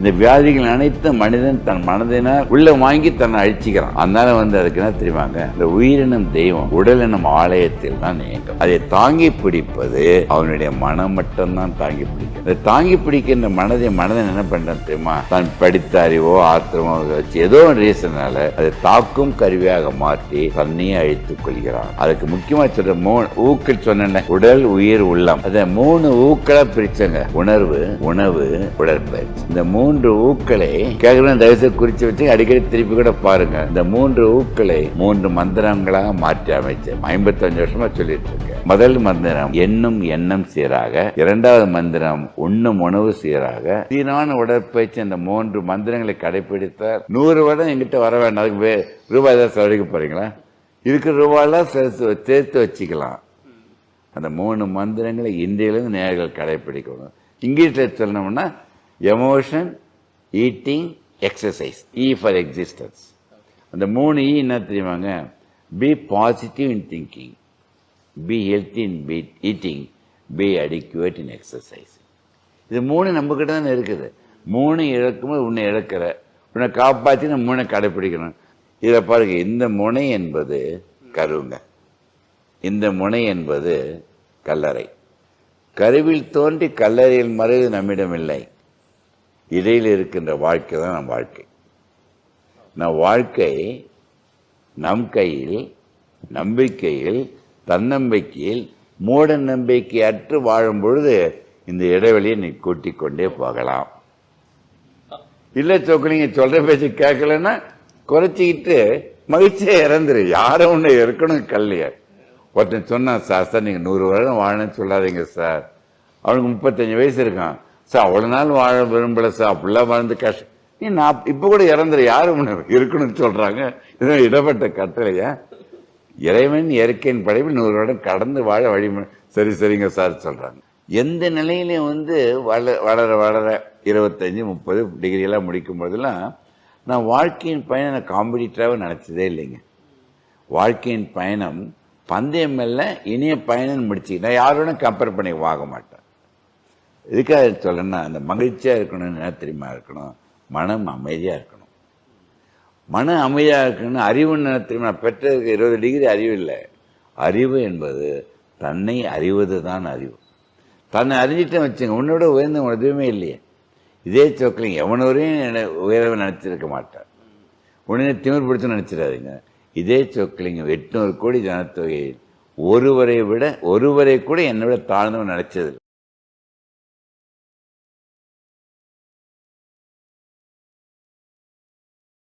இந்த வியாதிகள் அனைத்தும் மனிதன் தன் மனதினால் உள்ள வாங்கி தன்னை அழிச்சிக்கிறான். அதனால அதுக்கு என்ன தெரியுமாங்க, இந்த உயிரினும் தெய்வம் உடல் எனும் ஆலயத்தில் தான் இயங்கும். அதை தாங்கி பிடிப்பது அவனுடைய மனம் மட்டும்தான் தாங்கி பிடிக்கும். அதை தாங்கி பிடிக்கின்ற மனதன் என்ன பண்றான் தெரியுமா, தான் படித்த அறிவோ ஆத்திரமோ வச்சு ஏதோ ஒரு ரீசனால அதை தாக்கும் கருவியாக மாற்றி தன்னையே அழித்துக் கொள்கிறான். அதுக்கு முக்கியமா சொல்ற 3 ஊக்கள் சொன்ன உடல் உயிர் உள்ளம், அதை 3 ஊக்களா பிரிச்சங்க. உணர்வு, உணவு, உடற்பயிற்சி. இந்த 3 ஊக்களை கேட்கணும், தயவுசெய்து குறிச்சு வச்சு அடிக்கடி திருப்பி கூட பாருங்க. இந்த 3 ஊக்களை 3 மந்திரங்களாக மாற்றி அமைச்சேன். 55 வருஷமா சொல்லிட்டு இருக்கேன். முதல் மந்திரம் எண்ணும் எண்ணம் சீராக, 2வது மந்திரம் உண்ணும் உணவு சீராக, சீரான உடற்பயிற்சி. இந்த 3 மந்திரங்களை கடைபிடித்தால் 100 வருடம் எங்கிட்ட வர வேண்டாம். அதுக்கு ரூபாய் ஏதாவது செலவழிக்க போறீங்களா? இருக்கிற ரூபாயெல்லாம் சேர்த்து வச்சுக்கலாம். அந்த 3 மந்திரங்களை இந்தியிலிருந்து நேர்கள் கடைபிடிக்கணும். இங்கிலீஷ்ல சொல்லணும்னா emotion, eating, exercise. E for existence. அந்த 3 இ என்ன தெரியுமாங்க, be positive in thinking, be healthy in eating, be adequate in exercise. இது 3 நம்ம கிட்ட தான் இருக்குது. 3 இழக்கும்போது உன்னை இழக்கிற, உன்னை காப்பாற்றி நம்ம 3 கடைபிடிக்கணும். இதை பாருங்க, இந்த முனை என்பது கருவுங்க, இந்த முனை என்பது கல்லறை. கருவில் தோன்றி கல்லறையில் மறைவு நம்மிடம் இல்லை. இடையில் இருக்கின்ற வாழ்க்கை தான் நம் வாழ்க்கை. நம் வாழ்க்கை நம் கையில், நம்பிக்கையில், தன்னம்பிக்கையில், மூட நம்பிக்கை அற்று வாழும் பொழுது இந்த இடைவெளியை நீ கூட்டிக் கொண்டே போகலாம். இல்ல சொக்கலிங்க சொல்ற பேச்சு கேட்கலன்னா குறைச்சிக்கிட்டு மகிழ்ச்சியா இறந்துரு. யாரும் ஒண்ணு இருக்கணும் கல்லைய. ஒருத்தன் சொன்னான், சார் நீங்க 100 வருடம் வாழணும்னு சொல்லாதீங்க சார், அவனுக்கு 35 வயசு இருக்கான் சார், அவ்வளவு நாள் வாழ விரும்பல சார், அப்படிலாம் வாழ்ந்து கஷ்டம். நீ நான் இப்ப கூட இறந்துரு, யாரும் இருக்கணும்னு சொல்றாங்க. இதெல்லாம் இடப்பட்ட கட்டளையா? இறைவன் இயற்கையின் படைப்பில் 100 வருடம் கடந்து வாழ வழி. சரிங்க சார் சொல்றாங்க. எந்த நிலையிலையும் வளர வளர 25, 30 டிகிரி எல்லாம் முடிக்கும் போதெல்லாம் நான் வாழ்க்கையின் பயணம் நான் காம்படிட்டராக நினைச்சதே இல்லைங்க. வாழ்க்கையின் பயணம் பந்தயம் இல்ல, இனிய பயணம் முடிச்சுக்கிட்டேன். யாரோட கம்பேர் பண்ணி வாங்க மாட்டேன். இதுக்காக சொல்லணும்னா, அந்த மகிழ்ச்சியா இருக்கணும்னு என்ன தெரியுமா இருக்கணும், மனம் அமைதியா இருக்கணும். மனம் அமைதியா இருக்கணும்னு அறிவுன்னு என்ன தெரியுமா, பெற்றதுக்கு 20 டிகிரி அறிவு இல்லை. அறிவு என்பது தன்னை அறிவது தான் அறிவு. தன்னை அறிஞ்சிட்டே வச்சுங்க, உன்னோட உயர்ந்த எதுவுமே இல்லையே. இதே சோக்கிலிங்க எவனோரையும் உயர்வை நினைச்சிருக்க மாட்டார். உடனே திமிர் பிடிச்சு நினைச்சிடாதீங்க. இதே சொக்கலிங்க 800 கோடி ஜனத்தொகையில் ஒருவரை கூட என்னை விட தாழ்ந்தவன் நினைச்சது.